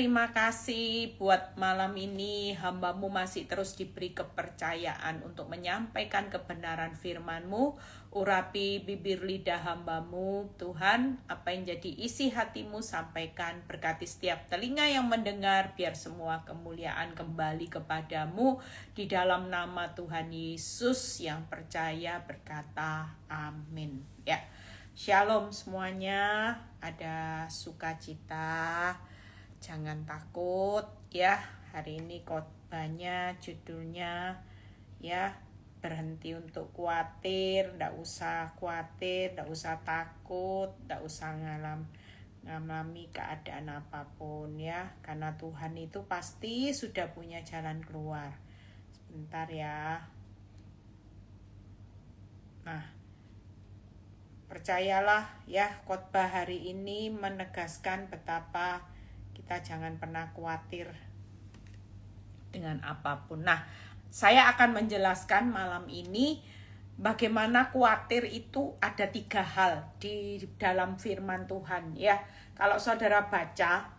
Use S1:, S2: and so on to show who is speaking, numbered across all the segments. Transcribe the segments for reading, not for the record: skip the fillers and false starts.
S1: terima kasih buat malam ini hamba-Mu masih terus diberi kepercayaan untuk menyampaikan kebenaran firman-Mu. Urapi bibir lidah hamba-Mu, Tuhan, apa yang jadi isi hati-Mu sampaikan, berkati setiap telinga yang mendengar, biar semua kemuliaan kembali kepadamu. Di dalam nama Tuhan Yesus yang percaya berkata amin. Ya, shalom semuanya, ada sukacita. Jangan takut ya, hari ini khotbahnya judulnya ya, berhenti untuk khawatir. Nggak usah khawatir, nggak usah takut, nggak usah ngalami keadaan apapun ya, karena Tuhan itu pasti sudah punya jalan keluar. Sebentar ya. Nah, percayalah ya, khotbah hari ini menegaskan betapa kita jangan pernah khawatir dengan apapun. Nah, saya akan menjelaskan malam ini bagaimana khawatir itu ada 3 hal di dalam firman Tuhan ya. Kalau saudara baca,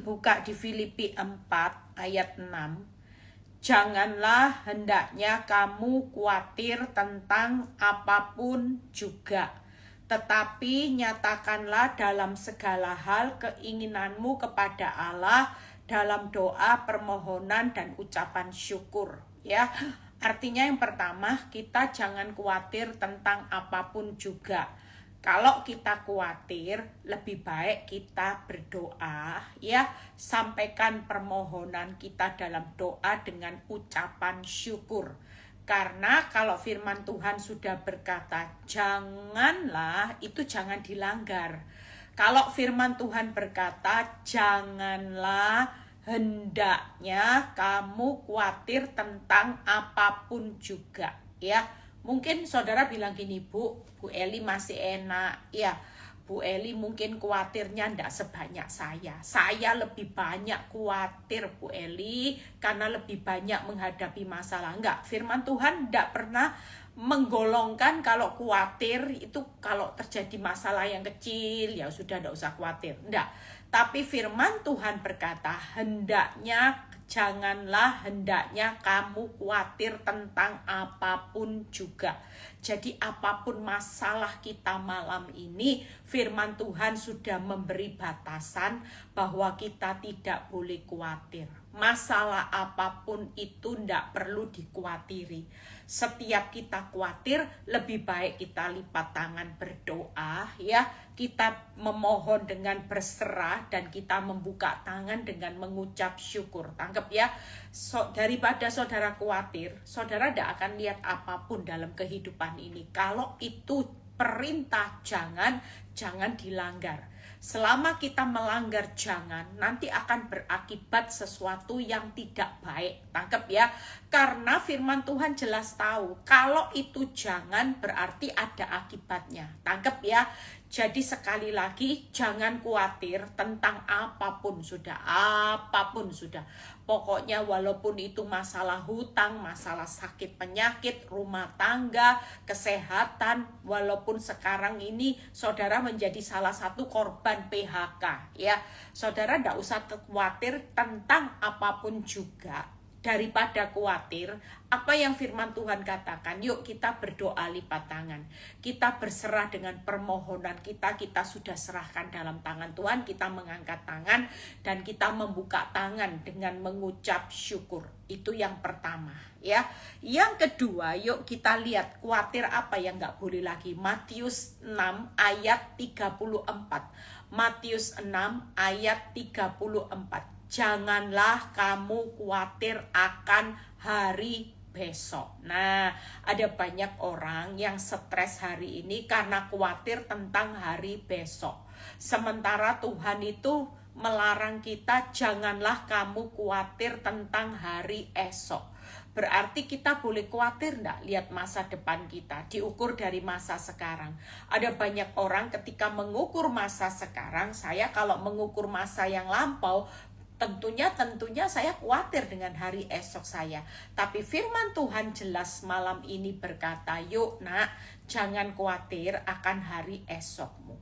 S1: buka di Filipi 4 ayat 6. Janganlah hendaknya kamu khawatir tentang apapun juga, tetapi nyatakanlah dalam segala hal keinginanmu kepada Allah dalam doa, permohonan, dan ucapan syukur. Ya, artinya yang pertama, kita jangan khawatir tentang apapun juga. Kalau kita khawatir, lebih baik kita berdoa, ya, sampaikan permohonan kita dalam doa dengan ucapan syukur. Karena kalau firman Tuhan sudah berkata, janganlah, itu jangan dilanggar. Kalau firman Tuhan berkata, janganlah hendaknya kamu khawatir tentang apapun juga. Ya, mungkin saudara bilang gini, Bu Eli masih enak. Ya, Bu Eli mungkin khawatirnya enggak sebanyak saya. Saya lebih banyak khawatir, Bu Eli, karena lebih banyak menghadapi masalah. Enggak, firman Tuhan enggak pernah menggolongkan kalau khawatir itu kalau terjadi masalah yang kecil, ya sudah enggak usah khawatir. Enggak, tapi firman Tuhan berkata, janganlah hendaknya kamu khawatir tentang apapun juga. Jadi apapun masalah kita malam ini, firman Tuhan sudah memberi batasan bahwa kita tidak boleh khawatir. Masalah apapun itu tidak perlu dikhawatiri. Setiap kita khawatir, lebih baik kita lipat tangan berdoa ya. Kita memohon dengan berserah dan kita membuka tangan dengan mengucap syukur. Tangkap ya, daripada saudara khawatir, saudara tidak akan lihat apapun dalam kehidupan ini. Kalau itu perintah, jangan dilanggar. Selama kita melanggar jangan, nanti akan berakibat sesuatu yang tidak baik. Tangkap ya, karena firman Tuhan jelas tahu, kalau itu jangan berarti ada akibatnya. Tangkap ya. Jadi sekali lagi, jangan khawatir tentang apapun sudah. Pokoknya walaupun itu masalah hutang, masalah sakit penyakit, rumah tangga, kesehatan, walaupun sekarang ini saudara menjadi salah satu korban PHK, ya, saudara tidak usah khawatir tentang apapun juga. Daripada khawatir, apa yang firman Tuhan katakan, yuk kita berdoa lipat tangan. Kita berserah dengan permohonan kita sudah serahkan dalam tangan Tuhan. Kita mengangkat tangan dan kita membuka tangan dengan mengucap syukur. Itu yang pertama ya. Yang kedua, yuk kita lihat khawatir apa yang gak boleh lagi. Matius 6 ayat 34. Matius 6 ayat 34. Janganlah kamu khawatir akan hari besok. Nah, ada banyak orang yang stres hari ini karena khawatir tentang hari besok. Sementara Tuhan itu melarang kita, janganlah kamu khawatir tentang hari esok. Berarti kita boleh khawatir enggak lihat masa depan kita, diukur dari masa sekarang. Ada banyak orang ketika mengukur masa sekarang, saya kalau mengukur masa yang lampau, tentunya saya khawatir dengan hari esok saya. Tapi firman Tuhan jelas malam ini berkata, yuk nak, jangan khawatir akan hari esokmu.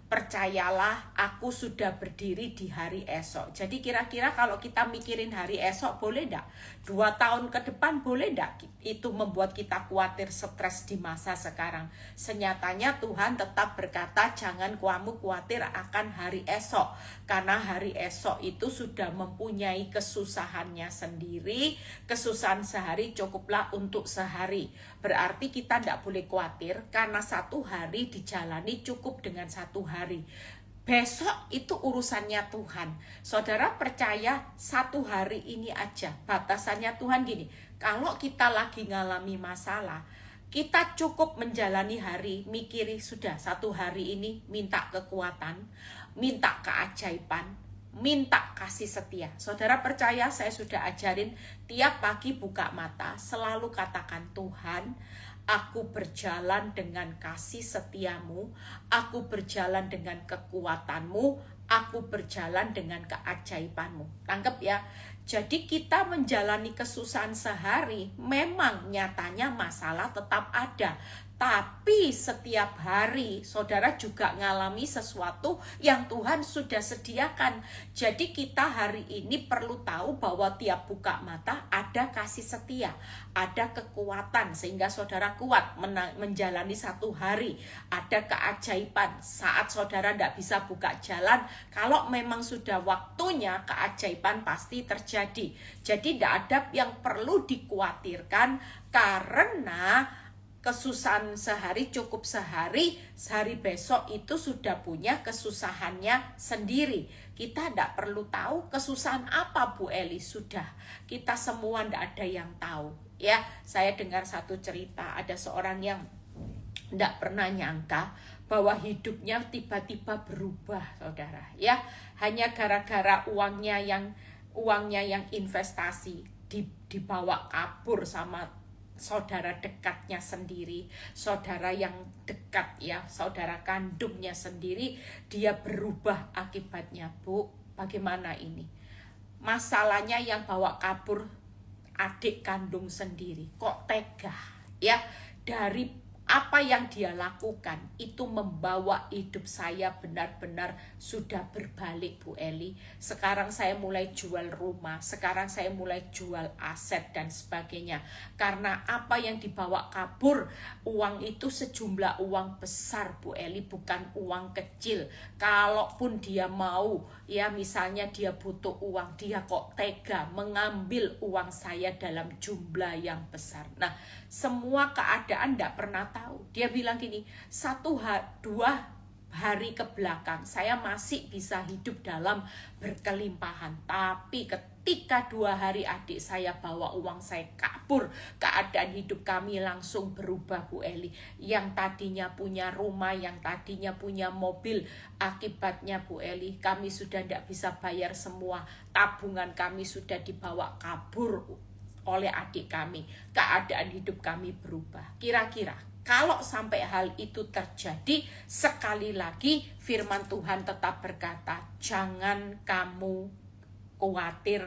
S1: Percayalah, aku sudah berdiri di hari esok. Jadi kira-kira kalau kita mikirin hari esok, boleh enggak? 2 tahun ke depan boleh enggak? Itu membuat kita khawatir, stres di masa sekarang. Senyatanya Tuhan tetap berkata, jangan kamu khawatir akan hari esok. Karena hari esok itu sudah mempunyai kesusahannya sendiri. Kesusahan sehari cukuplah untuk sehari. Berarti kita tidak boleh khawatir, karena satu hari dijalani cukup dengan satu hari. Besok itu urusannya Tuhan. Saudara percaya satu hari ini aja. Batasannya Tuhan gini, kalau kita lagi ngalami masalah, kita cukup menjalani hari, mikiri sudah satu hari ini, minta kekuatan, minta keajaiban, minta kasih setia. Saudara percaya, saya sudah ajarin tiap pagi buka mata, selalu katakan, Tuhan, aku berjalan dengan kasih setiamu, aku berjalan dengan kekuatanmu, aku berjalan dengan keajaibanmu. Tangkep ya? Jadi kita menjalani kesusahan sehari, memang nyatanya masalah tetap ada. Tapi setiap hari saudara juga ngalami sesuatu yang Tuhan sudah sediakan. Jadi kita hari ini perlu tahu bahwa tiap buka mata ada kasih setia, ada kekuatan sehingga saudara kuat menjalani satu hari. Ada keajaiban saat saudara tidak bisa buka jalan, kalau memang sudah waktunya keajaiban pasti terjadi. Jadi tidak ada yang perlu dikhawatirkan karena kesusahan sehari cukup sehari, sehari besok itu sudah punya kesusahannya sendiri. Kita tidak perlu tahu kesusahan apa Bu Eli, sudah. Kita semua tidak ada yang tahu. Ya, saya dengar satu cerita, ada seorang yang tidak pernah nyangka bahwa hidupnya tiba-tiba berubah, saudara. Ya, hanya gara-gara uangnya yang investasi dibawa kabur sama saudara dekatnya sendiri, saudara yang dekat ya, saudara kandungnya sendiri, dia berubah akibatnya. Bu, bagaimana ini? Masalahnya yang bawa kabur adik kandung sendiri, kok tega ya? Dari apa yang dia lakukan itu membawa hidup saya benar-benar sudah berbalik Bu Eli. Sekarang saya mulai jual rumah, sekarang saya mulai jual aset dan sebagainya. Karena apa yang dibawa kabur, uang itu sejumlah uang besar Bu Eli, bukan uang kecil. Kalaupun dia mau, ya misalnya dia butuh uang, dia kok tega mengambil uang saya dalam jumlah yang besar. Nah, semua keadaan tidak pernah tahu. Dia bilang gini, 2 hari ke belakang saya masih bisa hidup dalam berkelimpahan, tapi ketika 2 hari adik saya bawa uang saya kabur, keadaan hidup kami langsung berubah Bu Eli. Yang tadinya punya rumah, yang tadinya punya mobil, akibatnya Bu Eli kami sudah tidak bisa bayar semua, tabungan kami sudah dibawa kabur oleh adik kami, keadaan hidup kami berubah. Kira-kira kalau sampai hal itu terjadi, sekali lagi firman Tuhan tetap berkata, jangan kamu khawatir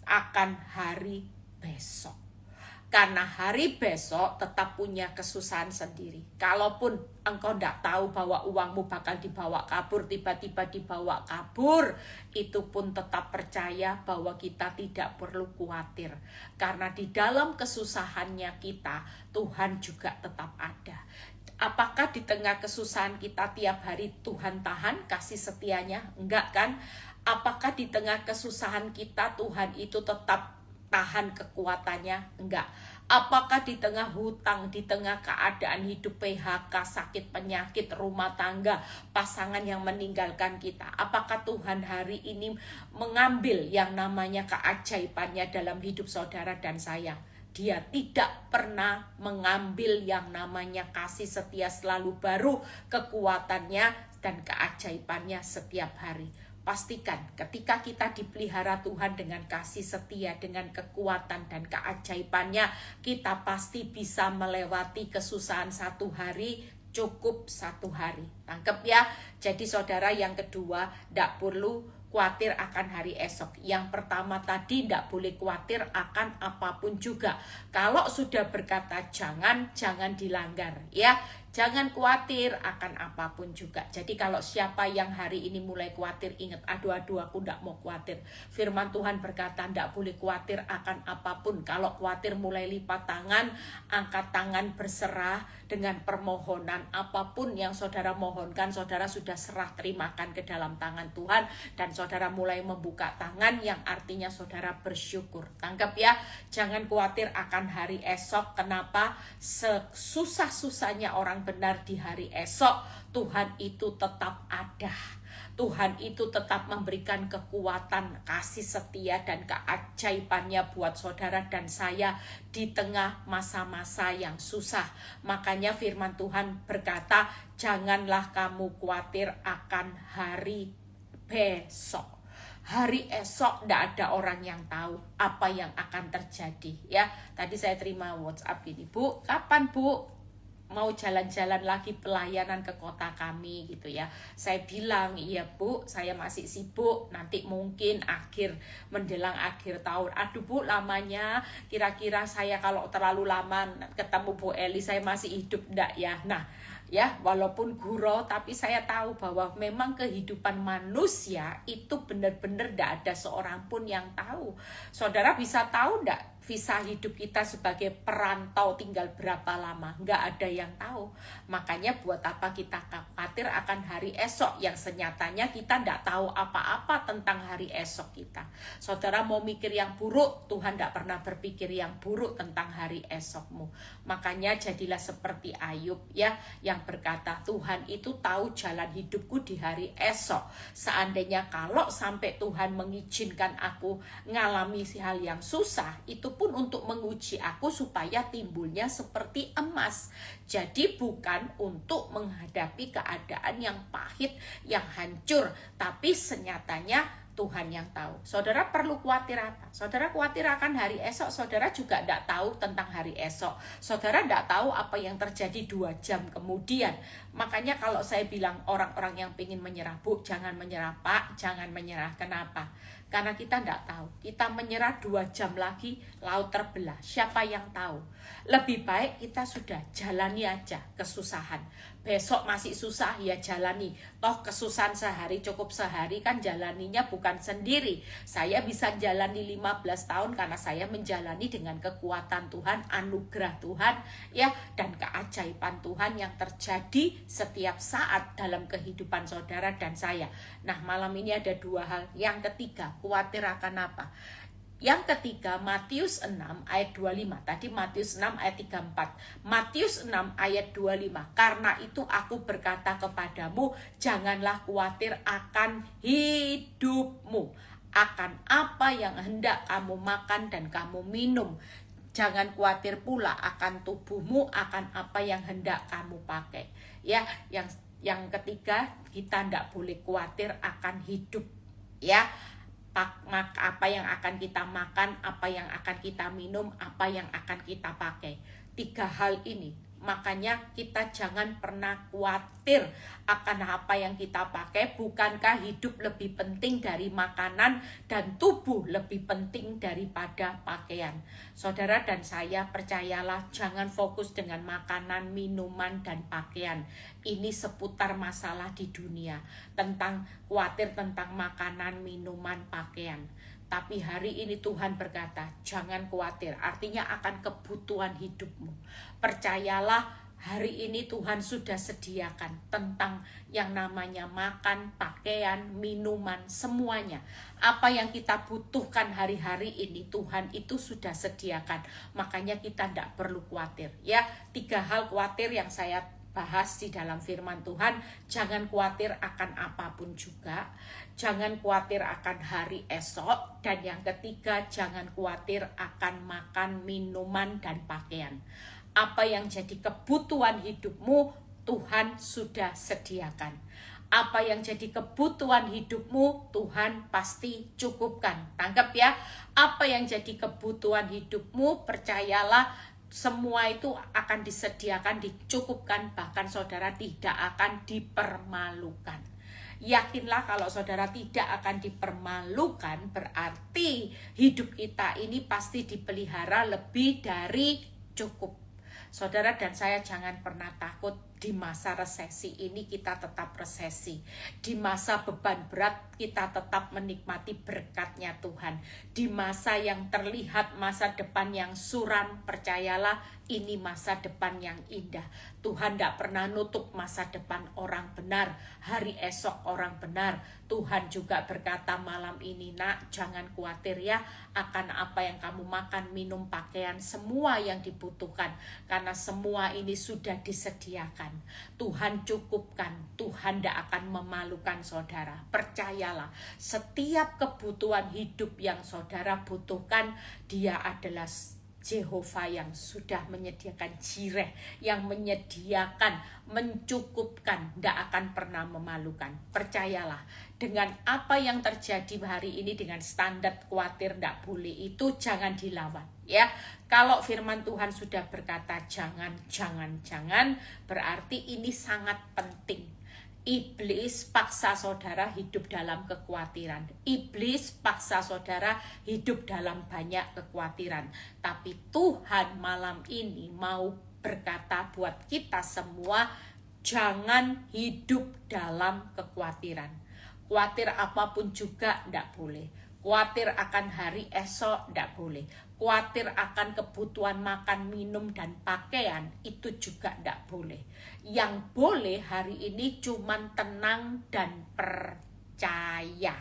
S1: akan hari besok. Karena hari besok tetap punya kesusahan sendiri. Kalaupun engkau tidak tahu bahwa uangmu bakal dibawa kabur, tiba-tiba dibawa kabur, itu pun tetap percaya bahwa kita tidak perlu khawatir. Karena di dalam kesusahannya kita, Tuhan juga tetap ada. Apakah di tengah kesusahan kita tiap hari Tuhan tahan kasih setianya? Enggak kan? Apakah di tengah kesusahan kita Tuhan itu tetap tahan kekuatannya? Enggak. Apakah di tengah hutang, di tengah keadaan hidup PHK, sakit penyakit, rumah tangga, pasangan yang meninggalkan kita, apakah Tuhan hari ini mengambil yang namanya keajaibannya dalam hidup saudara dan saya? Dia tidak pernah mengambil yang namanya kasih setia selalu baru, kekuatannya dan keajaibannya setiap hari. Pastikan ketika kita dipelihara Tuhan dengan kasih setia, dengan kekuatan dan keajaibannya, kita pasti bisa melewati kesusahan satu hari, cukup satu hari. Tangkep ya? Jadi saudara, yang kedua, tidak perlu khawatir akan hari esok. Yang pertama tadi, tidak boleh khawatir akan apapun juga. Kalau sudah berkata jangan dilanggar ya. Jangan khawatir akan apapun juga. Jadi kalau siapa yang hari ini mulai khawatir, ingat, aduh aku ndak mau khawatir. Firman Tuhan berkata ndak boleh khawatir akan apapun. Kalau khawatir mulai lipat tangan, angkat tangan berserah dengan permohonan. Apapun yang saudara mohonkan, saudara sudah serah terimakan ke dalam tangan Tuhan. Dan saudara mulai membuka tangan yang artinya saudara bersyukur. Tangkap ya, jangan khawatir akan hari esok. Kenapa? Sesusah-susahnya orang benar di hari esok, Tuhan itu tetap ada. Tuhan itu tetap memberikan kekuatan, kasih setia, dan keajaibannya buat saudara dan saya di tengah masa-masa yang susah. Makanya firman Tuhan berkata, janganlah kamu khawatir akan hari besok. Hari esok tidak ada orang yang tahu apa yang akan terjadi ya. Tadi saya terima WhatsApp gini, Bu, kapan Bu mau jalan-jalan lagi pelayanan ke kota kami gitu ya. Saya bilang, iya Bu, saya masih sibuk, nanti mungkin menjelang akhir tahun. Aduh Bu, lamanya kira-kira saya kalau terlalu lama ketemu Bu Eli, saya masih hidup enggak ya. Nah ya, walaupun gurau, tapi saya tahu bahwa memang kehidupan manusia itu benar-benar tidak ada seorang pun yang tahu. Saudara bisa tahu enggak visa hidup kita sebagai perantau tinggal berapa lama? Nggak ada yang tahu. Makanya buat apa kita khawatir akan hari esok yang senyatanya kita nggak tahu apa-apa tentang hari esok kita. Saudara mau mikir yang buruk, Tuhan nggak pernah berpikir yang buruk tentang hari esokmu. Makanya jadilah seperti Ayub ya, yang berkata, Tuhan itu tahu jalan hidupku di hari esok. Seandainya kalau sampai Tuhan mengizinkan aku ngalami hal yang susah, itu pun untuk menguji aku supaya timbulnya seperti emas. Jadi bukan untuk menghadapi keadaan yang pahit, yang hancur, tapi senyatanya Tuhan yang tahu. Saudara perlu khawatir apa? Saudara khawatir akan hari esok, saudara juga tidak tahu tentang hari esok. Saudara tidak tahu apa yang terjadi 2 jam kemudian. Makanya kalau saya bilang orang-orang yang ingin menyerah, Bu, jangan menyerah Pak, jangan menyerah. Kenapa? Karena kita tidak tahu. Kita menyerah 2 jam lagi, laut terbelah. Siapa yang tahu? Lebih baik kita sudah jalani aja kesusahan. Besok masih susah, ya jalani. Toh kesusahan sehari cukup sehari, kan jalaninya bukan sendiri. Saya bisa jalani 15 tahun karena saya menjalani dengan kekuatan Tuhan, anugerah Tuhan, ya, dan keajaiban Tuhan yang terjadi setiap saat dalam kehidupan saudara dan saya. Nah, malam ini ada 2 hal. Yang ketiga, khawatir akan apa? Yang ketiga, Matius 6 ayat 25. Tadi Matius 6 ayat 34. Matius 6 ayat 25. Karena itu aku berkata kepadamu, janganlah khawatir akan hidupmu, akan apa yang hendak kamu makan dan kamu minum. Jangan khawatir pula akan tubuhmu, akan apa yang hendak kamu pakai. Ya, yang ketiga, kita tidak boleh khawatir akan hidup. Ya, apa yang akan kita makan, apa yang akan kita minum, apa yang akan kita pakai. 3 hal ini. Makanya kita jangan pernah khawatir akan apa yang kita pakai. Bukankah hidup lebih penting dari makanan dan tubuh lebih penting daripada pakaian? Saudara dan saya, percayalah, jangan fokus dengan makanan, minuman, dan pakaian. Ini seputar masalah di dunia, tentang khawatir tentang makanan, minuman, pakaian. Tapi hari ini Tuhan berkata, jangan khawatir, artinya akan kebutuhan hidupmu. Percayalah, hari ini Tuhan sudah sediakan tentang yang namanya makan, pakaian, minuman, semuanya. Apa yang kita butuhkan hari-hari ini, Tuhan itu sudah sediakan. Makanya kita tidak perlu khawatir. Ya, 3 hal khawatir yang saya bahas di dalam firman Tuhan. Jangan khawatir akan apapun juga, jangan khawatir akan hari esok, dan yang ketiga, jangan khawatir akan makan, minuman, dan pakaian. Apa yang jadi kebutuhan hidupmu, Tuhan sudah sediakan. Apa yang jadi kebutuhan hidupmu, Tuhan pasti cukupkan. Tangkap ya, apa yang jadi kebutuhan hidupmu, percayalah, semua itu akan disediakan, dicukupkan, bahkan saudara tidak akan dipermalukan. Yakinlah kalau saudara tidak akan dipermalukan, berarti hidup kita ini pasti dipelihara lebih dari cukup. Saudara dan saya jangan pernah takut Di masa resesi ini kita tetap resesi. Di masa beban berat kita tetap menikmati berkatnya Tuhan. Di masa yang terlihat masa depan yang suram, percayalah ini masa depan yang indah. Tuhan tidak pernah nutup masa depan orang benar, hari esok orang benar. Tuhan juga berkata malam ini, nak, jangan khawatir ya akan apa yang kamu makan, minum, pakaian, semua yang dibutuhkan. Karena semua ini sudah disediakan. Tuhan cukupkan, Tuhan tidak akan memalukan saudara. Percayalah, setiap kebutuhan hidup yang saudara butuhkan, Dia adalah Jehovah yang sudah menyediakan jireh, yang menyediakan, mencukupkan, tidak akan pernah memalukan. Percayalah, dengan apa yang terjadi hari ini, dengan standar khawatir tidak boleh, itu jangan dilawan. Ya, kalau firman Tuhan sudah berkata jangan, berarti ini sangat penting. Iblis paksa saudara hidup dalam kekhawatiran. Iblis paksa saudara hidup dalam banyak kekhawatiran. Tapi Tuhan malam ini mau berkata buat kita semua, jangan hidup dalam kekhawatiran. Khawatir apapun juga tidak boleh. Khawatir akan hari esok tidak boleh. Khawatir akan kebutuhan makan, minum, dan pakaian, itu juga tidak boleh. Yang boleh hari ini cuman tenang dan percaya.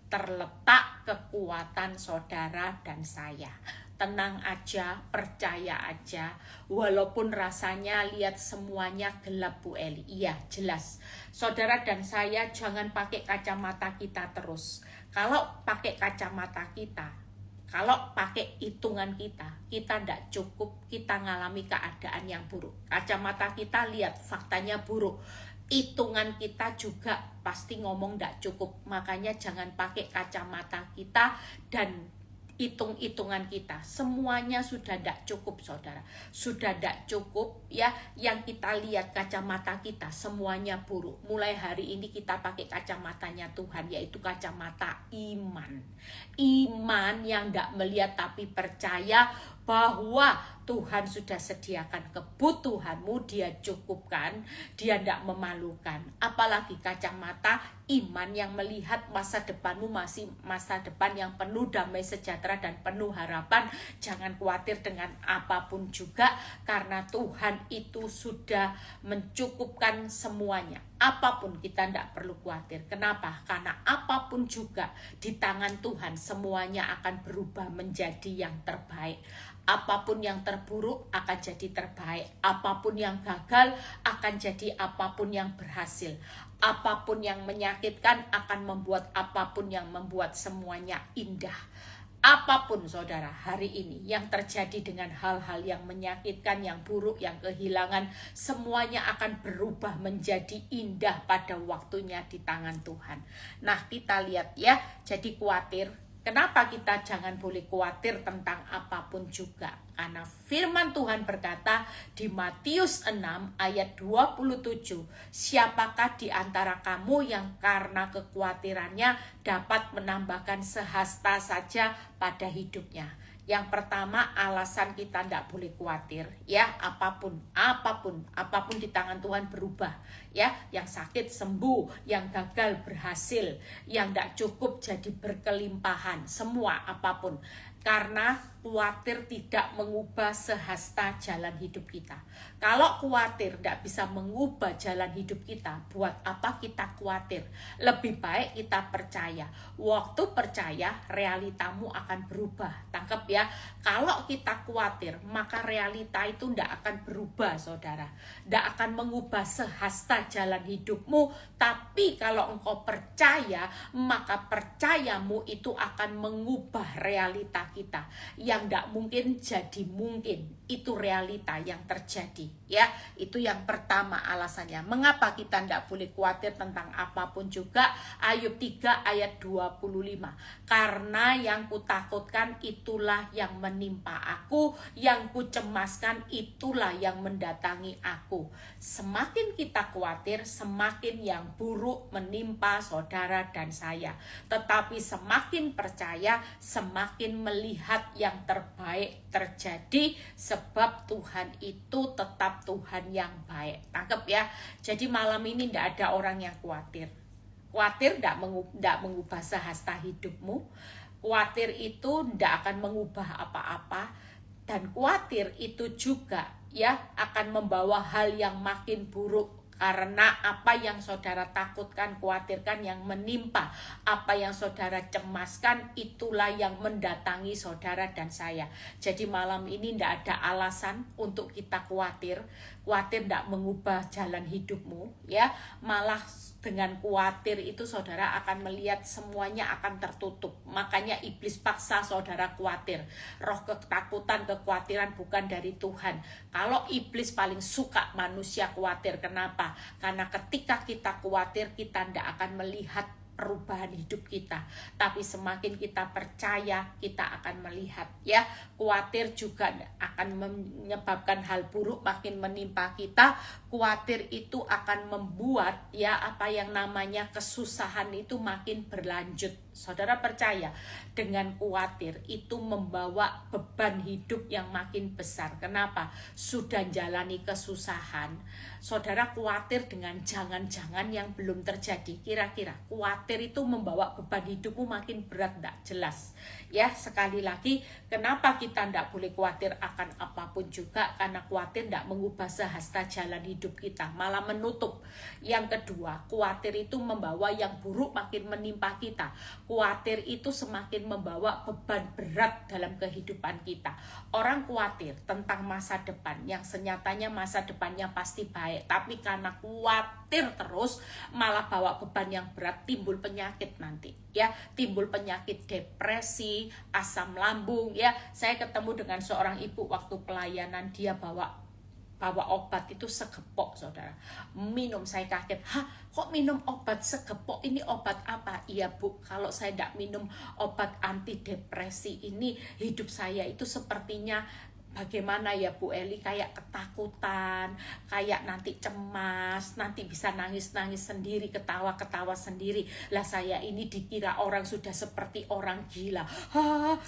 S1: Terletak kekuatan saudara dan saya. Tenang aja, percaya aja. Walaupun rasanya lihat semuanya gelap Bu Eli. Iya, jelas. Saudara dan saya jangan pakai kacamata kita terus. Kalau pakai kacamata kita, kalau pakai hitungan kita tidak cukup, kita ngalami keadaan yang buruk. Kacamata kita lihat faktanya buruk. Hitungan kita juga pasti ngomong tidak cukup. Makanya jangan pakai kacamata kita dan hitung-hitungan kita. Semuanya sudah tidak cukup saudara. Sudah tidak cukup ya. Yang kita lihat kacamata kita semuanya buruk. Mulai hari ini kita pakai kacamatanya Tuhan, yaitu kacamata iman. Iman yang tidak melihat tapi percaya bahwa Tuhan sudah sediakan kebutuhanmu, Dia cukupkan, Dia tidak memalukan. Apalagi kacamata iman yang melihat masa depanmu masih masa depan yang penuh damai sejahtera dan penuh harapan. Jangan khawatir dengan apapun juga, karena Tuhan itu sudah mencukupkan semuanya. Apapun kita tidak perlu khawatir. Kenapa? Karena apapun juga di tangan Tuhan semuanya akan berubah menjadi yang terbaik. Apapun yang terburuk akan jadi terbaik. Apapun yang gagal akan jadi apapun yang berhasil. Apapun yang menyakitkan akan membuat apapun yang membuat semuanya indah. Apapun saudara hari ini yang terjadi dengan hal-hal yang menyakitkan, yang buruk, yang kehilangan, semuanya akan berubah menjadi indah pada waktunya di tangan Tuhan. Nah, kita lihat ya, jadi khawatir. Kenapa kita jangan boleh khawatir tentang apapun juga? Karena firman Tuhan berkata di Matius 6 ayat 27, siapakah di antara kamu yang karena kekhawatirannya dapat menambahkan sehasta saja pada hidupnya? Yang pertama, alasan kita tidak boleh khawatir ya, apapun di tangan Tuhan berubah ya. Yang sakit sembuh, yang gagal berhasil, yang tidak cukup jadi berkelimpahan, semua apapun. Karena khawatir tidak mengubah sehasta jalan hidup kita. Kalau khawatir tidak bisa mengubah jalan hidup kita, buat apa kita khawatir? Lebih baik kita percaya. Waktu percaya, realitamu akan berubah. Tangkap ya. Kalau kita khawatir, maka realita itu tidak akan berubah saudara. Tidak akan mengubah sehasta jalan hidupmu. Tapi kalau engkau percaya, maka percayamu itu akan mengubah realita kita. Yang tidak mungkin jadi mungkin. Itu realita yang terjadi ya. Itu yang pertama alasannya. Mengapa kita tidak boleh khawatir tentang apapun juga? Ayub 3 ayat 25. Karena yang kutakutkan itulah yang menimpa aku, yang kucemaskan itulah yang mendatangi aku. Semakin kita khawatir, semakin yang buruk menimpa saudara dan saya. Tetapi semakin percaya, semakin melihat melihat yang terbaik terjadi, sebab Tuhan itu tetap Tuhan yang baik. Tangkep ya. Jadi malam ini tidak ada orang yang khawatir. Khawatir tidak mengubah sehasta hidupmu. Khawatir itu tidak akan mengubah apa-apa. Dan khawatir itu juga ya akan membawa hal yang makin buruk. Karena apa yang saudara takutkan, khawatirkan yang menimpa, apa yang saudara cemaskan, itulah yang mendatangi saudara dan saya. Jadi malam ini tidak ada alasan untuk kita khawatir. Khawatir tidak mengubah jalan hidupmu, ya. Malah dengan khawatir itu saudara akan melihat semuanya akan tertutup. Makanya iblis paksa saudara khawatir. Roh ketakutan, kekhawatiran bukan dari Tuhan. Kalau iblis paling suka manusia khawatir. Kenapa? Karena ketika kita khawatir, kita tidak akan melihat perubahan hidup kita, tapi semakin kita percaya, kita akan melihat ya. Khawatir juga akan menyebabkan hal buruk makin menimpa kita. Khawatir itu akan membuat ya apa yang namanya kesusahan itu makin berlanjut. Saudara percaya, dengan khawatir itu membawa beban hidup yang makin besar. Kenapa? Sudah jalani kesusahan, saudara khawatir dengan jangan-jangan yang belum terjadi. Kira-kira khawatir itu membawa beban hidupmu makin berat, tidak jelas. Ya, sekali lagi, kenapa kita tidak boleh khawatir akan apapun juga? Karena khawatir tidak mengubah sehasta jalan hidup kita, malah menutup. Yang kedua, khawatir itu membawa yang buruk makin menimpa kita. Khawatir itu semakin membawa beban berat dalam kehidupan kita. Orang khawatir tentang masa depan yang senyatanya masa depannya pasti baik, tapi karena khawatir terus malah bawa beban yang berat, timbul penyakit nanti ya, timbul penyakit depresi, asam lambung ya. Saya ketemu dengan seorang ibu waktu pelayanan, dia bawa obat itu segepok, saudara. Minum, saya kaget. Hah, kok minum obat segepok? Ini obat apa? Iya Bu, kalau saya tidak minum obat anti depresi ini, hidup saya itu sepertinya bagaimana ya Bu Eli, kayak ketakutan, kayak nanti cemas, nanti bisa nangis-nangis sendiri, ketawa-ketawa sendiri. Lah saya ini dikira orang sudah seperti orang gila.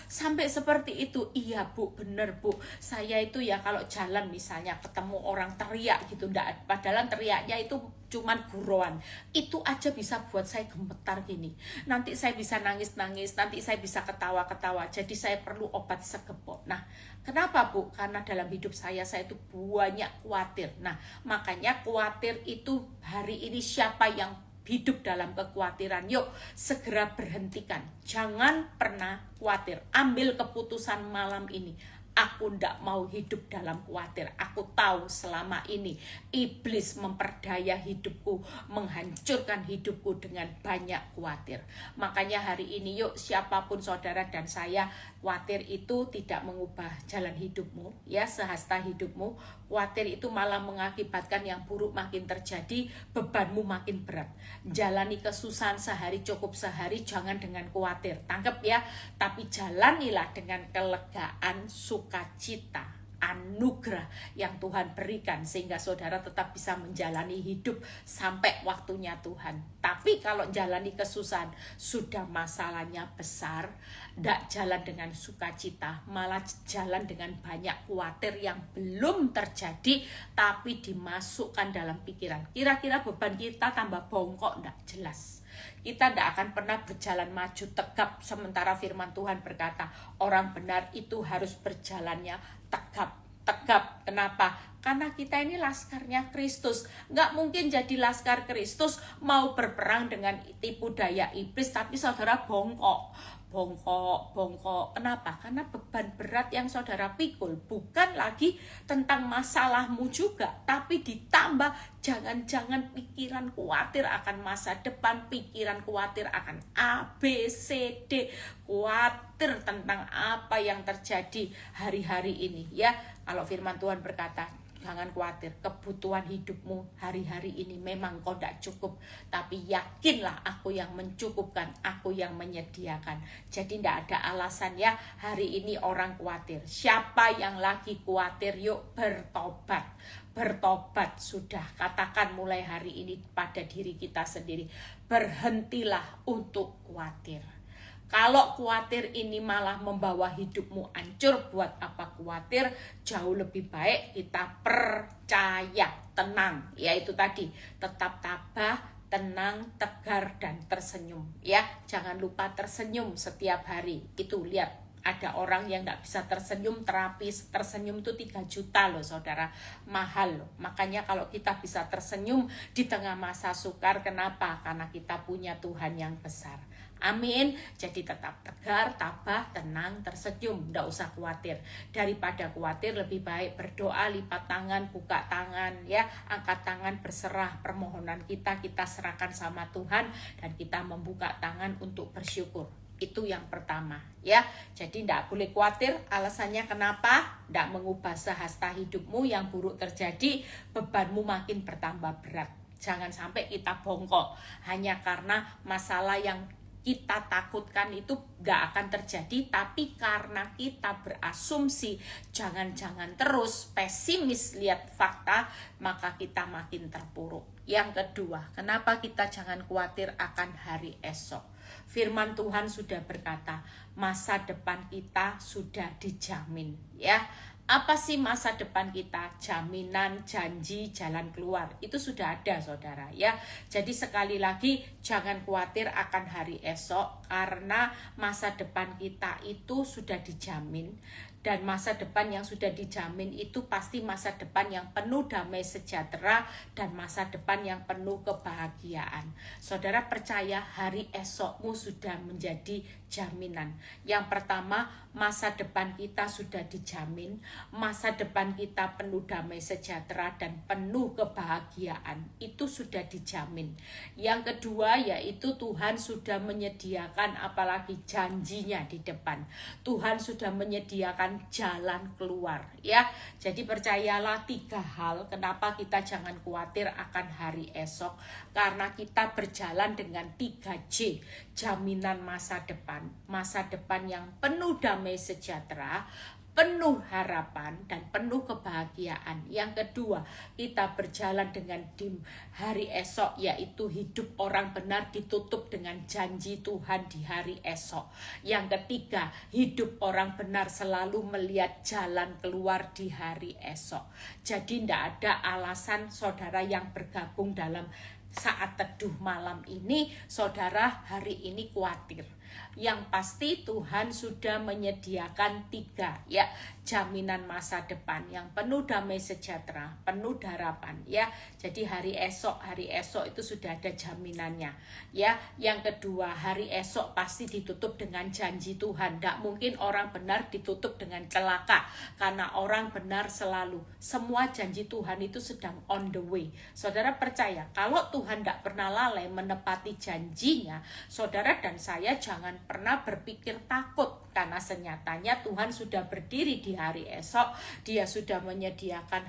S1: Sampai seperti itu. Iya Bu, bener Bu. Saya itu ya kalau jalan misalnya ketemu orang teriak gitu, padahal teriaknya itu cuman buruan, itu aja bisa buat saya gemetar gini. Nanti saya bisa nangis-nangis, nanti saya bisa ketawa-ketawa. Jadi saya perlu obat segepok. Nah, kenapa Bu? Karena dalam hidup saya itu banyak khawatir. Nah, makanya khawatir itu hari ini siapa yang hidup dalam kekhawatiran, yuk segera berhentikan. Jangan pernah khawatir. Ambil keputusan malam ini. Aku tidak mau hidup dalam khawatir. Aku tahu selama ini iblis memperdaya hidupku, menghancurkan hidupku dengan banyak khawatir. Makanya hari ini yuk siapapun saudara dan saya, khawatir itu tidak mengubah jalan hidupmu, ya sehasta hidupmu. Khawatir itu malah mengakibatkan yang buruk makin terjadi, bebanmu makin berat. Jalani kesusahan sehari cukup sehari, jangan dengan khawatir. Tangkep ya, tapi jalanilah dengan kelegaan, sukacita, anugerah yang Tuhan berikan, sehingga saudara tetap bisa menjalani hidup sampai waktunya Tuhan. Tapi kalau jalani kesusahan, sudah masalahnya besar, tidak jalan dengan sukacita, malah jalan dengan banyak khawatir yang belum terjadi, tapi dimasukkan dalam pikiran. Kira-kira beban kita tambah bongkok, tidak jelas. Kita tidak akan pernah berjalan maju tegap, sementara firman Tuhan berkata, orang benar itu harus berjalannya tegap. Kenapa? Karena kita ini laskarnya Kristus. Nggak mungkin jadi laskar Kristus mau berperang dengan tipu daya iblis, tapi saudara bongkok. Kenapa? Karena beban berat yang saudara pikul bukan lagi tentang masalahmu juga, tapi ditambah jangan-jangan pikiran khawatir akan masa depan, pikiran khawatir akan A, B, C, D, khawatir tentang apa yang terjadi hari-hari ini ya. Kalau firman Tuhan berkata, jangan khawatir, kebutuhan hidupmu hari-hari ini memang kau tidak cukup, tapi yakinlah aku yang mencukupkan, aku yang menyediakan. Jadi tidak ada alasan ya hari ini orang khawatir. Siapa yang lagi khawatir, yuk bertobat. Bertobat sudah, katakan mulai hari ini pada diri kita sendiri, berhentilah untuk khawatir. Kalau khawatir ini malah membawa hidupmu hancur, buat apa khawatir? Jauh lebih baik kita percaya, tenang. Ya itu tadi, tetap tabah, tenang, tegar, dan tersenyum. Ya, jangan lupa tersenyum setiap hari. Itu lihat, ada orang yang nggak bisa tersenyum, terapi tersenyum itu 3 juta loh saudara, mahal loh. Makanya kalau kita bisa tersenyum di tengah masa sukar, kenapa? Karena kita punya Tuhan yang besar. Amin. Jadi tetap tegar, tabah, tenang, tersenyum, nggak usah khawatir. Daripada khawatir lebih baik berdoa, lipat tangan, buka tangan, ya, angkat tangan, berserah permohonan kita serahkan sama Tuhan, dan kita membuka tangan untuk bersyukur. Itu yang pertama, ya. Jadi tidak boleh khawatir. Alasannya kenapa? Tidak mengubah sehasta hidupmu, yang buruk terjadi, bebanmu makin bertambah berat. Jangan sampai kita bongkok hanya karena masalah yang kita takutkan itu gak akan terjadi, tapi karena kita berasumsi, jangan-jangan terus pesimis lihat fakta, maka kita makin terpuruk. Yang kedua, kenapa kita jangan khawatir akan hari esok? Firman Tuhan sudah berkata, masa depan kita sudah dijamin, ya. Apa sih masa depan kita? Jaminan, janji, jalan keluar. Itu sudah ada saudara, ya. Jadi sekali lagi jangan khawatir akan hari esok, karena masa depan kita itu sudah dijamin. Dan masa depan yang sudah dijamin itu pasti masa depan yang penuh damai sejahtera dan masa depan yang penuh kebahagiaan. Saudara percaya hari esokmu sudah menjadi jaminan. Yang pertama, masa depan kita sudah dijamin, masa depan kita penuh damai sejahtera dan penuh kebahagiaan. Itu sudah dijamin. Yang kedua yaitu Tuhan sudah menyediakan apalagi janjinya di depan. Tuhan sudah menyediakan jalan keluar, ya. Jadi percayalah 3 hal kenapa kita jangan khawatir akan hari esok, karena kita berjalan dengan 3J, jaminan masa depan yang penuh damai sejahtera, penuh harapan, dan penuh kebahagiaan. Yang kedua, kita berjalan dengan hari esok, yaitu hidup orang benar ditutup dengan janji Tuhan di hari esok. Yang ketiga, hidup orang benar selalu melihat jalan keluar di hari esok. Jadi tidak ada alasan saudara yang bergabung dalam saat teduh malam ini, saudara hari ini khawatir. Yang pasti Tuhan sudah menyediakan 3, ya, jaminan masa depan yang penuh damai sejahtera, penuh harapan, ya. Jadi hari esok itu sudah ada jaminannya, ya. Yang kedua, hari esok pasti ditutup dengan janji Tuhan. Tidak mungkin orang benar ditutup dengan celaka, karena orang benar selalu, semua janji Tuhan itu sedang on the way. Saudara percaya kalau Tuhan tidak pernah lalai menepati janjinya, saudara dan saya jangan pernah berpikir takut, karena senyatanya Tuhan sudah berdiri di hari esok. Dia sudah menyediakan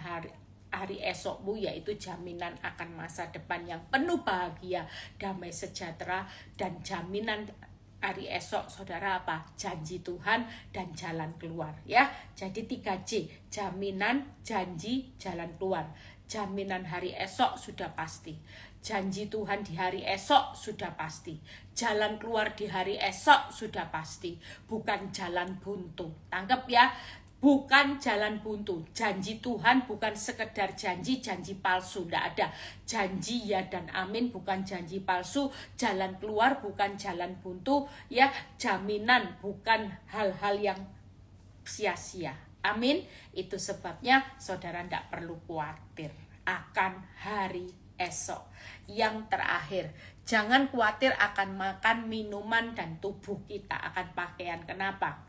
S1: hari esokmu, yaitu jaminan akan masa depan yang penuh bahagia, damai sejahtera, dan jaminan hari esok saudara apa? Janji Tuhan dan jalan keluar, ya. Jadi 3J, jaminan, janji, jalan keluar. Jaminan hari esok sudah pasti, janji Tuhan di hari esok sudah pasti, jalan keluar di hari esok sudah pasti, bukan jalan buntu. Tangkap ya, bukan jalan buntu. Janji Tuhan bukan sekedar janji palsu, tidak ada. Janji ya dan amin, bukan janji palsu. Jalan keluar bukan jalan buntu, ya. Jaminan bukan hal-hal yang sia-sia. Amin. Itu sebabnya saudara tidak perlu khawatir akan hari esok. Yang terakhir, jangan khawatir akan makan, minuman, dan tubuh kita, akan pakaian. Kenapa?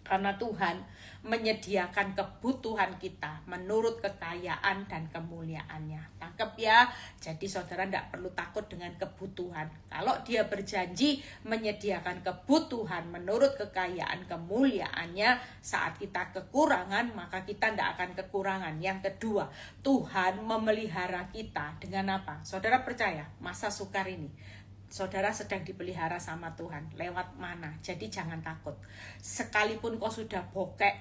S1: Karena Tuhan menyediakan kebutuhan kita menurut kekayaan dan kemuliaannya. Tangkap ya. Jadi saudara tidak perlu takut dengan kebutuhan. Kalau dia berjanji menyediakan kebutuhan menurut kekayaan kemuliaannya, saat kita kekurangan maka kita tidak akan kekurangan. Yang kedua, Tuhan memelihara kita dengan apa? Saudara percaya masa sukar ini saudara sedang dipelihara sama Tuhan lewat mana. Jadi jangan takut. Sekalipun kau sudah bokek,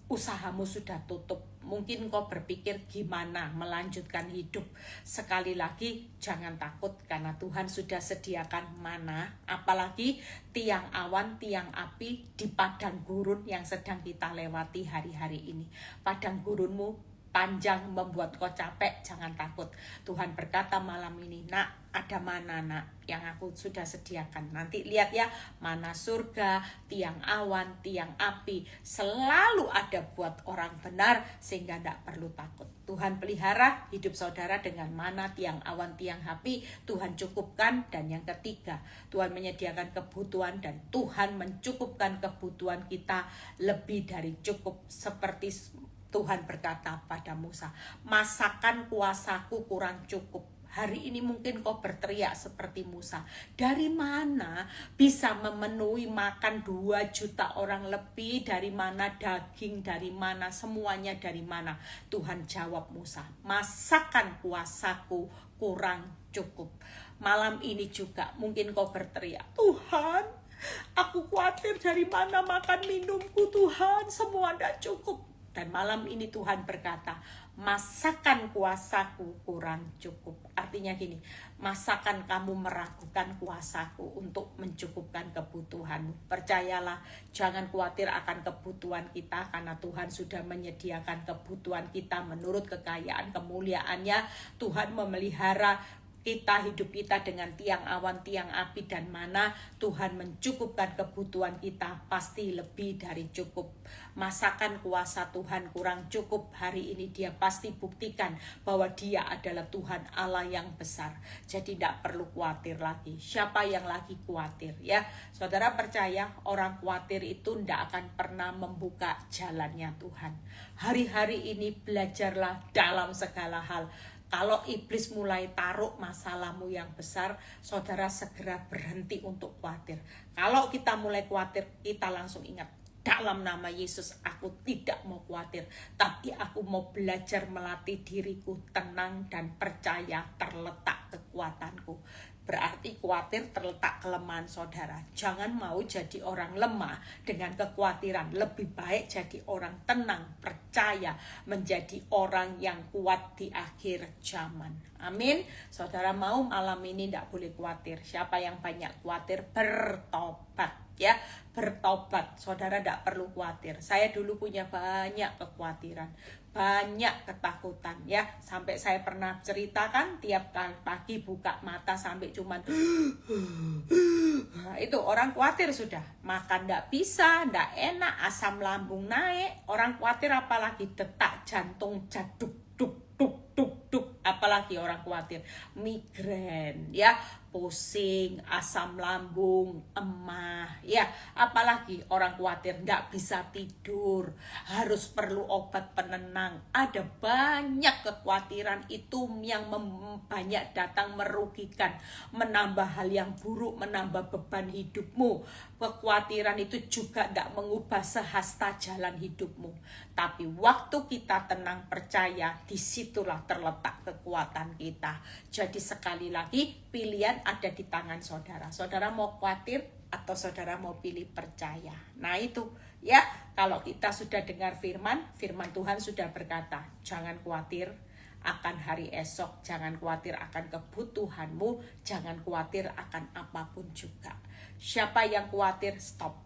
S1: usahamu sudah tutup. Mungkin kau berpikir gimana melanjutkan hidup. Sekali lagi jangan takut karena Tuhan sudah sediakan mana. Apalagi tiang awan, tiang api di padang gurun yang sedang kita lewati hari-hari ini. Padang gurunmu panjang membuat kau capek, jangan takut. Tuhan berkata malam ini, nak, ada mana nak yang aku sudah sediakan. Nanti lihat ya, mana surga, tiang awan, tiang api, selalu ada buat orang benar sehingga tidak perlu takut. Tuhan pelihara hidup saudara dengan mana, tiang awan, tiang api, Tuhan cukupkan. Dan yang ketiga, Tuhan menyediakan kebutuhan dan Tuhan mencukupkan kebutuhan kita lebih dari cukup. Seperti Tuhan berkata pada Musa, masakan kuasaku kurang cukup. Hari ini mungkin kau berteriak seperti Musa, dari mana bisa memenuhi makan 2 juta orang lebih, dari mana daging, dari mana semuanya, dari mana? Tuhan jawab Musa, masakan kuasaku kurang cukup. Malam ini juga mungkin kau berteriak, Tuhan, aku khawatir dari mana makan minumku Tuhan, semua tidak cukup. Dan malam ini Tuhan berkata, masakan kuasaku kurang cukup. Artinya gini, masakan kamu meragukan kuasaku untuk mencukupkan kebutuhanmu. Percayalah, jangan khawatir akan kebutuhan kita, karena Tuhan sudah menyediakan kebutuhan kita menurut kekayaan kemuliaannya. Tuhan memelihara kita, hidup kita dengan tiang awan, tiang api dan mana. Tuhan mencukupkan kebutuhan kita pasti lebih dari cukup. Masakan kuasa Tuhan kurang cukup, hari ini Dia pasti buktikan bahwa Dia adalah Tuhan Allah yang besar. Jadi tidak perlu khawatir lagi. Siapa yang lagi khawatir ya? Saudara percaya orang khawatir itu tidak akan pernah membuka jalannya Tuhan. Hari-hari ini belajarlah dalam segala hal. Kalau iblis mulai taruh masalahmu yang besar, saudara segera berhenti untuk khawatir. Kalau kita mulai khawatir, kita langsung ingat, dalam nama Yesus aku tidak mau khawatir, tapi aku mau belajar melatih diriku tenang dan percaya terletak kekuatanku. Berarti khawatir terletak kelemahan saudara. Jangan mau jadi orang lemah dengan kekhawatiran. Lebih baik jadi orang tenang, percaya, menjadi orang yang kuat di akhir zaman. Amin. Saudara mau malam ini tidak boleh khawatir. Siapa yang banyak khawatir, bertobat. Ya, bertobat. Saudara tidak perlu khawatir. Saya dulu punya banyak kekhawatiran, banyak ketakutan ya. Sampai saya pernah ceritakan, tiap pagi buka mata sampai cuman nah, itu orang khawatir sudah. Makan tidak bisa, tidak enak, asam lambung naik. Orang khawatir apalagi detak jantung jaduk duk duk duk duk. Apalagi orang khawatir migrain ya, pusing, asam lambung, emah ya. Apalagi orang khawatir nggak bisa tidur, harus perlu obat penenang. Ada banyak kekhawatiran itu yang banyak datang merugikan, menambah hal yang buruk, menambah beban hidupmu. Kekhawatiran itu juga tidak mengubah sehasta jalan hidupmu. Tapi waktu kita tenang percaya, disitulah terletak kekuatan kita. Jadi sekali lagi pilihan ada di tangan saudara. Saudara mau khawatir atau saudara mau pilih percaya. Nah itu ya, kalau kita sudah dengar firman Tuhan sudah berkata, jangan khawatir akan hari esok, jangan khawatir akan kebutuhanmu, jangan khawatir akan apapun juga. Siapa yang khawatir, stop.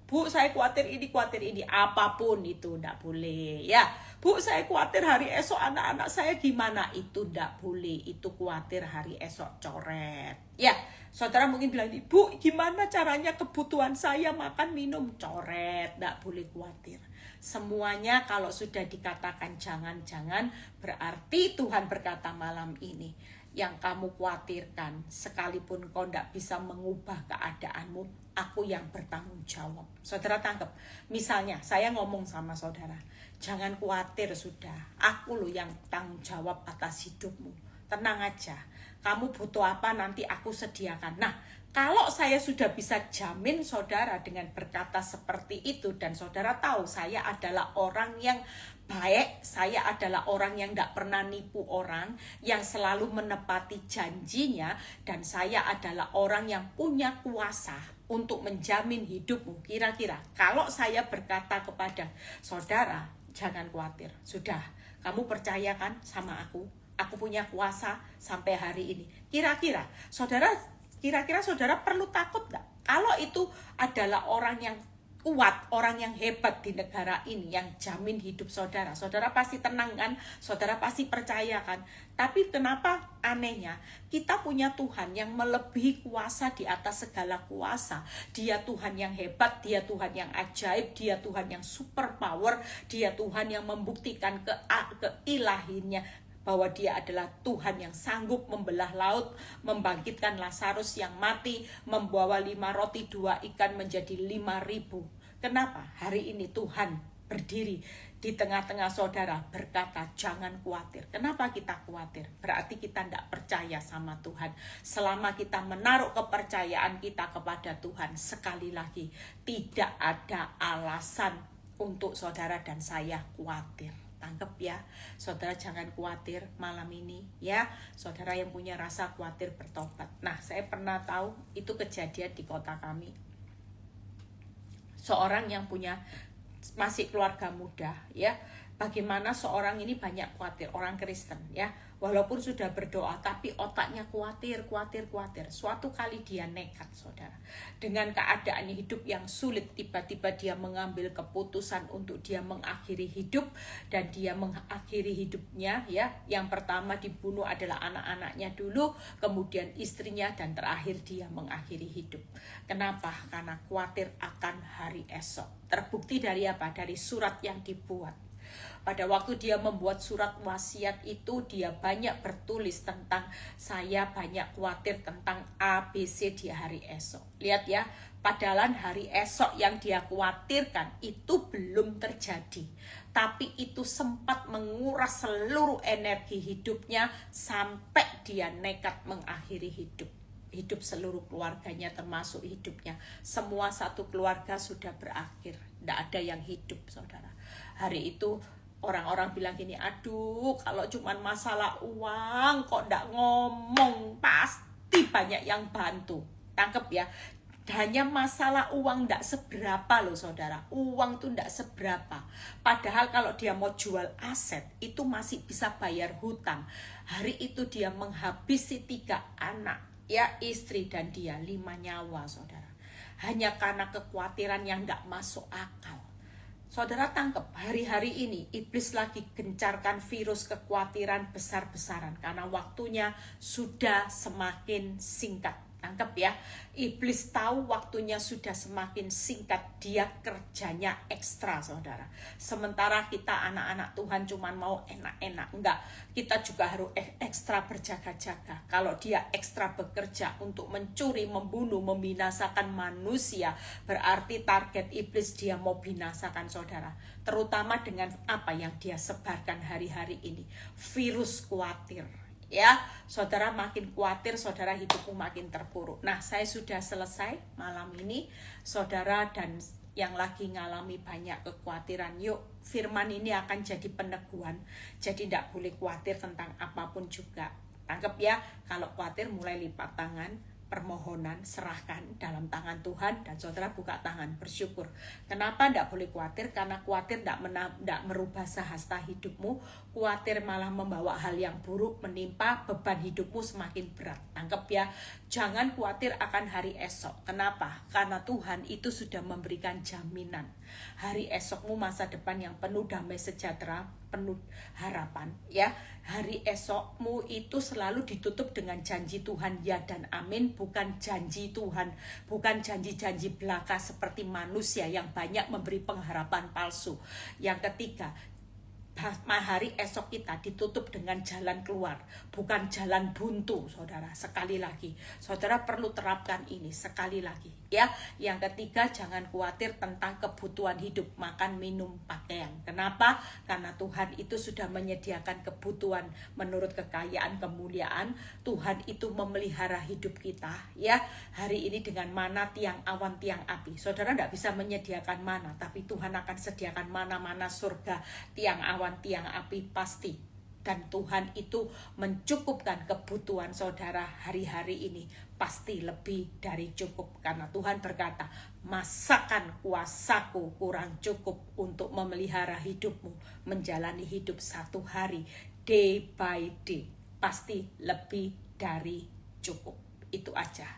S1: Bu, saya khawatir ini, apapun itu tidak boleh ya. Bu, saya khawatir hari esok anak-anak saya gimana, itu tidak boleh. Itu khawatir hari esok, coret ya. Saudara mungkin bilang, Bu, gimana caranya kebutuhan saya makan minum, coret, tidak boleh khawatir. Semuanya kalau sudah dikatakan jangan-jangan, berarti Tuhan berkata malam ini, yang kamu khawatirkan, sekalipun kau tidak bisa mengubah keadaanmu, aku yang bertanggung jawab. Saudara tangkap, misalnya saya ngomong sama saudara, jangan khawatir sudah, aku loh yang tanggung jawab atas hidupmu. Tenang aja, kamu butuh apa nanti aku sediakan. Nah, kalau saya sudah bisa jamin saudara dengan berkata seperti itu, dan saudara tahu saya adalah orang yang baik, saya adalah orang yang tidak pernah nipu orang, yang selalu menepati janjinya, dan saya adalah orang yang punya kuasa untuk menjamin hidupmu. Kira-kira kalau saya berkata kepada saudara, jangan khawatir, sudah, kamu percayakan sama aku punya kuasa sampai hari ini. Kira-kira saudara perlu takut nggak? Kalau itu adalah orang yang kuat, orang yang hebat di negara ini, yang jamin hidup saudara pasti tenang kan, saudara pasti percaya kan. Tapi kenapa anehnya, kita punya Tuhan yang melebihi kuasa di atas segala kuasa. Dia Tuhan yang hebat, dia Tuhan yang ajaib, dia Tuhan yang super power, dia Tuhan yang membuktikan keilahiannya, bahwa dia adalah Tuhan yang sanggup membelah laut, membangkitkan Lazarus yang mati, membawa 5 roti 2 ikan menjadi 5.000. Kenapa? Hari ini Tuhan berdiri di tengah-tengah saudara berkata, jangan khawatir. Kenapa kita khawatir? Berarti kita tidak percaya sama Tuhan. Selama kita menaruh kepercayaan kita kepada Tuhan, sekali lagi, tidak ada alasan untuk saudara dan saya khawatir. Tangkep ya, saudara jangan khawatir malam ini ya. Saudara yang punya rasa khawatir bertobat. Nah, saya pernah tahu itu kejadian di kota kami. Seorang yang punya masih keluarga muda ya. Bagaimana seorang ini banyak khawatir, orang Kristen ya. Walaupun sudah berdoa tapi otaknya khawatir. Suatu kali dia nekat, saudara. Dengan keadaan hidup yang sulit, tiba-tiba dia mengambil keputusan untuk dia mengakhiri hidup. Dan dia mengakhiri hidupnya ya. Yang pertama dibunuh adalah anak-anaknya dulu, kemudian istrinya, dan terakhir dia mengakhiri hidup. Kenapa? Karena khawatir akan hari esok. Terbukti dari apa? Dari surat yang dibuat. Pada waktu dia membuat surat wasiat itu, dia banyak bertulis tentang saya banyak khawatir tentang ABC di hari esok. Lihat ya, padahal hari esok yang dia khawatirkan itu belum terjadi. Tapi itu sempat menguras seluruh energi hidupnya sampai dia nekat mengakhiri hidup. Hidup seluruh keluarganya termasuk hidupnya. Semua satu keluarga sudah berakhir. Tidak ada yang hidup, saudara. Hari itu orang-orang bilang gini, aduh kalau cuma masalah uang kok ndak ngomong, pasti banyak yang bantu. Tangkep ya, hanya masalah uang ndak seberapa loh saudara. Uang tuh ndak seberapa. Padahal kalau dia mau jual aset itu masih bisa bayar hutang. Hari itu dia menghabisi 3 anak ya, istri dan dia 5 nyawa, saudara. Hanya karena kekhawatiran yang ndak masuk akal. Saudara tangkap, hari-hari ini iblis lagi gencarkan virus kekhawatiran besar-besaran karena waktunya sudah semakin singkat. Tangkap ya, iblis tahu waktunya sudah semakin singkat, dia kerjanya ekstra, saudara. Sementara kita anak-anak Tuhan cuma mau enak-enak, enggak. Kita juga harus ekstra berjaga-jaga. Kalau dia ekstra bekerja untuk mencuri, membunuh, membinasakan manusia, berarti target iblis dia mau binasakan, saudara. Terutama dengan apa yang dia sebarkan hari-hari ini, virus khawatir. Ya, saudara makin khawatir, saudara hidupmu makin terpuruk. Nah, saya sudah selesai malam ini, saudara dan yang lagi ngalami banyak kekhawatiran. Yuk, firman ini akan jadi peneguhan. Jadi tidak boleh khawatir tentang apapun juga. Tangkap ya, kalau khawatir mulai lipat tangan, permohonan serahkan dalam tangan Tuhan, dan saudara buka tangan bersyukur. Kenapa tidak boleh khawatir? Karena khawatir tidak merubah sahasta hidupmu. Khawatir malah membawa hal yang buruk menimpa, beban hidupmu semakin berat. Tangkap ya, jangan khawatir akan hari esok. Kenapa? Karena Tuhan itu sudah memberikan jaminan hari esokmu, masa depan yang penuh damai sejahtera, penuh harapan ya. Hari esokmu itu selalu ditutup dengan janji Tuhan ya dan amin, bukan janji Tuhan, bukan janji-janji belaka seperti manusia yang banyak memberi pengharapan palsu. Yang ketiga, hari esok kita ditutup dengan jalan keluar, bukan jalan buntu, saudara. Sekali lagi, saudara perlu terapkan ini sekali lagi, ya. Yang ketiga, jangan khawatir tentang kebutuhan hidup, makan, minum, pakaian. Kenapa? Karena Tuhan itu sudah menyediakan kebutuhan menurut kekayaan kemuliaan. Tuhan itu memelihara hidup kita, ya. Hari ini dengan mana, tiang awan, tiang api. Saudara tidak bisa menyediakan mana, tapi Tuhan akan sediakan mana-mana surga, tiang awan, tiang api pasti. Dan Tuhan itu mencukupkan kebutuhan saudara hari-hari ini pasti lebih dari cukup, karena Tuhan berkata, masakan kuasaku kurang cukup untuk memelihara hidupmu, menjalani hidup satu hari, day by day, pasti lebih dari cukup. Itu aja.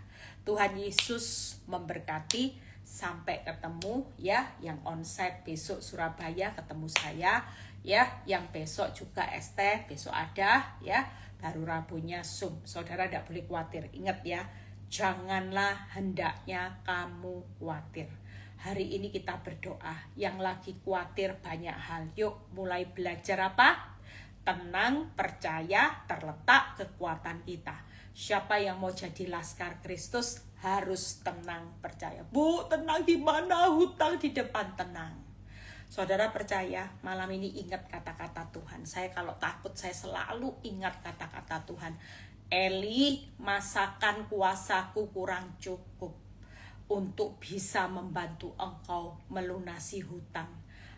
S1: Tuhan Yesus memberkati. Sampai ketemu, ya. Yang onsite besok Surabaya ketemu saya, ya. Yang besok juga ST besok ada, ya. Baru Rabunya Zoom. Saudara tidak boleh khawatir. Ingat ya, janganlah hendaknya kamu khawatir. Hari ini kita berdoa. Yang lagi khawatir banyak hal, yuk mulai belajar apa? Tenang, percaya, terletak kekuatan kita. Siapa yang mau jadi laskar Kristus harus tenang, percaya. Bu, tenang di mana? Hutang di depan, tenang. Saudara percaya, malam ini ingat kata-kata Tuhan. Saya kalau takut, saya selalu ingat kata-kata Tuhan. Eli, masakan kuasaku kurang cukup untuk bisa membantu engkau melunasi hutang.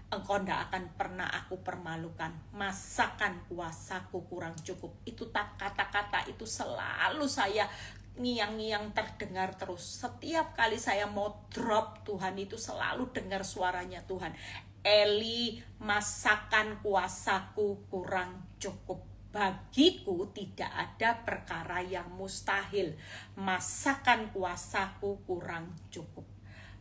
S1: Engkau tidak akan pernah aku permalukan. Masakan kuasaku kurang cukup. Itu kata-kata itu selalu saya ngiang-ngiang terdengar terus. Setiap kali saya mau drop, Tuhan itu selalu dengar suaranya Tuhan. Eli, masakan kuasaku kurang cukup. Bagiku tidak ada perkara yang mustahil. Masakan kuasaku kurang cukup.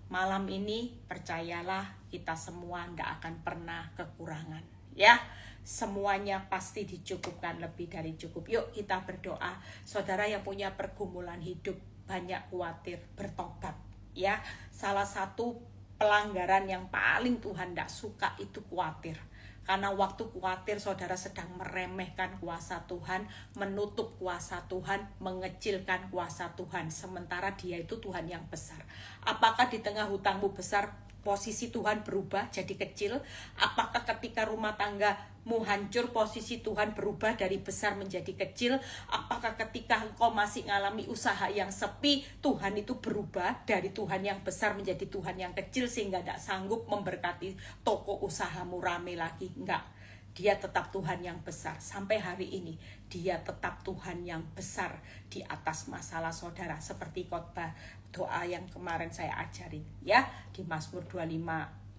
S1: Malam ini percayalah, kita semua tidak akan pernah kekurangan, ya. Semuanya pasti dicukupkan lebih dari cukup. Yuk kita berdoa. Saudara yang punya pergumulan hidup, banyak khawatir, bertobat, ya. Salah satu pelanggaran yang paling Tuhan tidak suka itu khawatir. Karena waktu khawatir, saudara sedang meremehkan kuasa Tuhan, menutup kuasa Tuhan, mengecilkan kuasa Tuhan. Sementara Dia itu Tuhan yang besar. Apakah di tengah hutangmu besar, posisi Tuhan berubah jadi kecil? Apakah ketika rumah tanggamu hancur, posisi Tuhan berubah dari besar menjadi kecil? Apakah ketika engkau masih mengalami usaha yang sepi, Tuhan itu berubah dari Tuhan yang besar menjadi Tuhan yang kecil sehingga tidak sanggup memberkati toko usahamu rame lagi? Enggak. Dia tetap Tuhan yang besar. Sampai hari ini Dia tetap Tuhan yang besar di atas masalah saudara. Seperti khotbah doa yang kemarin saya ajarin, ya, di Mazmur 25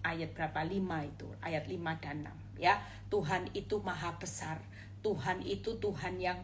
S1: ayat berapa? 5 itu, ayat 5 dan 6, ya. Tuhan itu maha besar. Tuhan itu Tuhan yang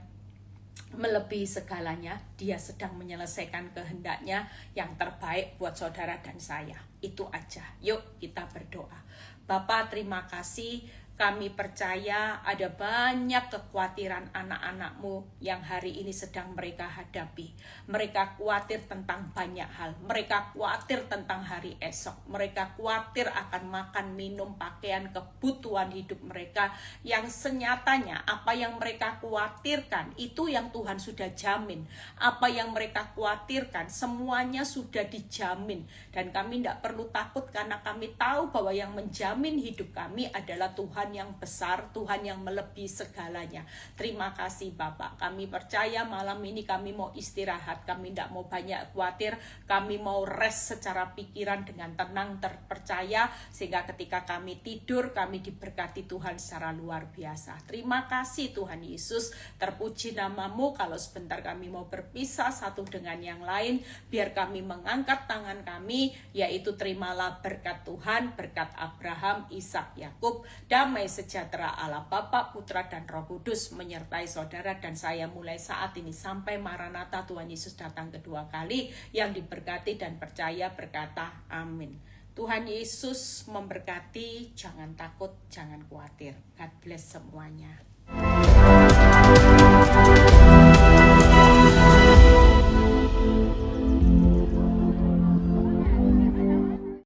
S1: melebihi segalanya. Dia sedang menyelesaikan kehendaknya yang terbaik buat saudara dan saya. Itu aja. Yuk kita berdoa. Bapa, terima kasih. Kami percaya ada banyak kekhawatiran anak-anak-Mu yang hari ini sedang mereka hadapi. Mereka khawatir tentang banyak hal. Mereka khawatir tentang hari esok. Mereka khawatir akan makan, minum, pakaian, kebutuhan hidup mereka. Yang senyatanya apa yang mereka khawatirkan itu yang Tuhan sudah jamin. Apa yang mereka khawatirkan semuanya sudah dijamin. Dan kami tidak perlu takut karena kami tahu bahwa yang menjamin hidup kami adalah Tuhan yang besar, Tuhan yang melebihi segalanya. Terima kasih Bapak. Kami percaya malam ini kami mau istirahat, kami tidak mau banyak khawatir, kami mau rest secara pikiran dengan tenang, terpercaya, sehingga ketika kami tidur, kami diberkati Tuhan secara luar biasa. Terima kasih Tuhan Yesus, terpuji nama-Mu. Kalau sebentar kami mau berpisah satu dengan yang lain, biar kami mengangkat tangan kami, yaitu terimalah berkat Tuhan, berkat Abraham, Ishak, Yakub, damai sejahtera Allah Bapa, Putra dan Roh Kudus menyertai saudara dan saya mulai saat ini sampai Maranatha Tuhan Yesus datang kedua kali. Yang diberkati dan percaya berkata amin. Tuhan Yesus memberkati, jangan takut, jangan khawatir. God bless semuanya.